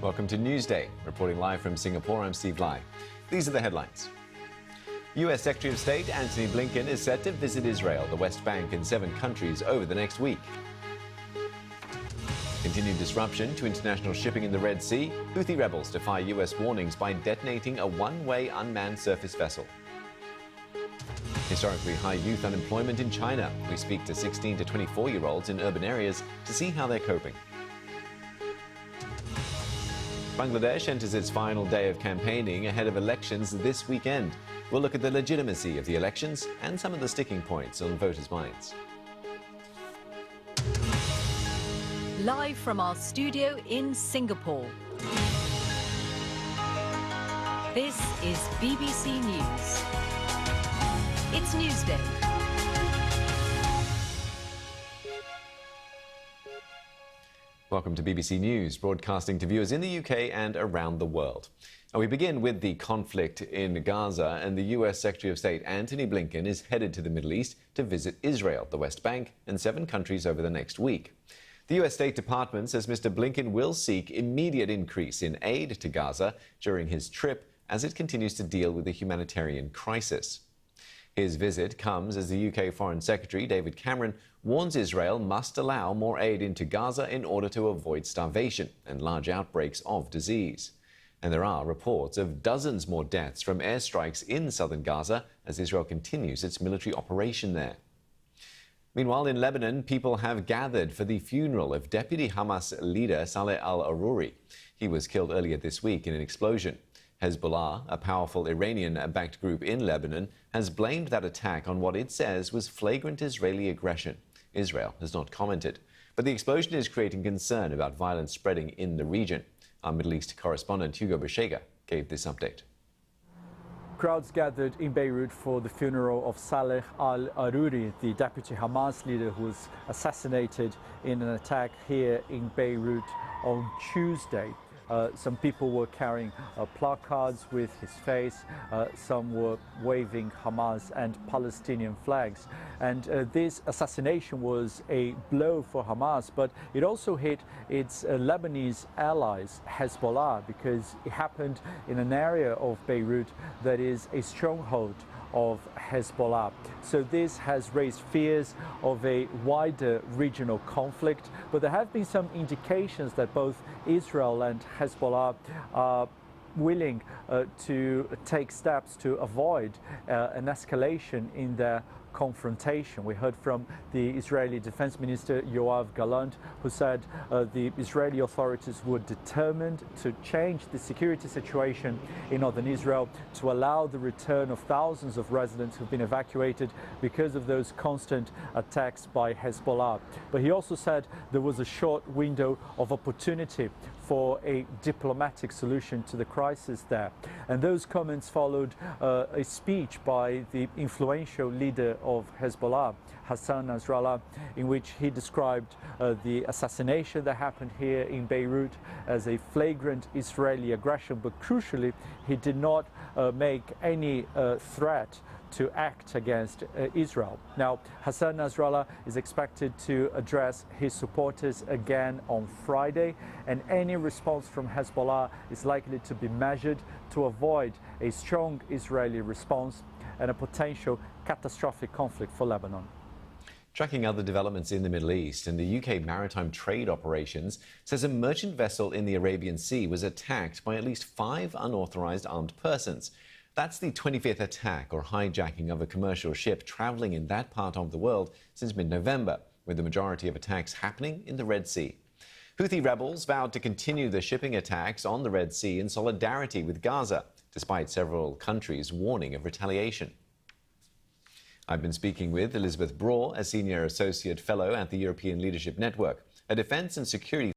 Welcome to Newsday. Reporting live from Singapore, I'm Steve Lai. These are the headlines. U.S. Secretary of State Antony Blinken is set to visit Israel, the West Bank and 7 countries over the next week. Continued disruption to international shipping in the Red Sea. Houthi rebels defy U.S. warnings by detonating a one-way unmanned surface vessel. Historically high youth unemployment in China. We speak to 16 to 24-year-olds in urban areas to see how they're coping. Bangladesh enters its final day of campaigning ahead of elections this weekend. We'll look at the legitimacy of the elections and some of the sticking points on voters' minds. Live from our studio in Singapore. This is BBC News. It's Newsday. Welcome to BBC News, broadcasting to viewers in the UK and around the world. And we begin with the conflict in Gaza, and the US Secretary of State Antony Blinken is headed to the Middle East to visit Israel, the West Bank, and 7 countries over the next week. The US State Department says Mr. Blinken will seek immediate increase in aid to Gaza during his trip as it continues to deal with the humanitarian crisis. His visit comes as the UK Foreign Secretary, David Cameron, warns Israel must allow more aid into Gaza in order to avoid starvation and large outbreaks of disease. And there are reports of dozens more deaths from airstrikes in southern Gaza as Israel continues its military operation there. Meanwhile, in Lebanon, people have gathered for the funeral of Deputy Hamas leader Saleh al-Aruri. He was killed earlier this week in an explosion. Hezbollah, a powerful Iranian-backed group in Lebanon, has blamed that attack on what it says was flagrant Israeli aggression. Israel has not commented. But the explosion is creating concern about violence spreading in the region. Our Middle East correspondent Hugo Bashega gave this update. Crowds gathered in Beirut for the funeral of Saleh al-Aruri, the deputy Hamas leader who was assassinated in an attack here in Beirut on Tuesday. Some people were carrying placards with his face, some were waving Hamas and Palestinian flags. And this assassination was a blow for Hamas, but it also hit its Lebanese allies, Hezbollah, because it happened in an area of Beirut that is a stronghold of Hezbollah. So this has raised fears of a wider regional conflict, but there have been some indications that both Israel and Hezbollah are willing to take steps to avoid an escalation in their confrontation. We heard from the Israeli Defense Minister Yoav Gallant, who said the Israeli authorities were determined to change the security situation in northern Israel to allow the return of thousands of residents who've been evacuated because of those constant attacks by Hezbollah. But he also said there was a short window of opportunity for a diplomatic solution to the crisis there. And those comments followed a speech by the influential leader of Hezbollah, Hassan Nasrallah, in which he described the assassination that happened here in Beirut as a flagrant Israeli aggression, but crucially, he did not make any threat to act against Israel. Now, Hassan Nasrallah is expected to address his supporters again on Friday, and any response from Hezbollah is likely to be measured to avoid a strong Israeli response and a potential catastrophic conflict for Lebanon. Tracking other developments in the Middle East, and the UK Maritime Trade Operations says a merchant vessel in the Arabian Sea was attacked by at least 5 unauthorized armed persons. That's the 25th attack or hijacking of a commercial ship traveling in that part of the world since mid-November, with the majority of attacks happening in the Red Sea. Houthi rebels vowed to continue the shipping attacks on the Red Sea in solidarity with Gaza, despite several countries warning of retaliation. I've been speaking with Elizabeth Braw, a senior associate fellow at the European Leadership Network, a defence and security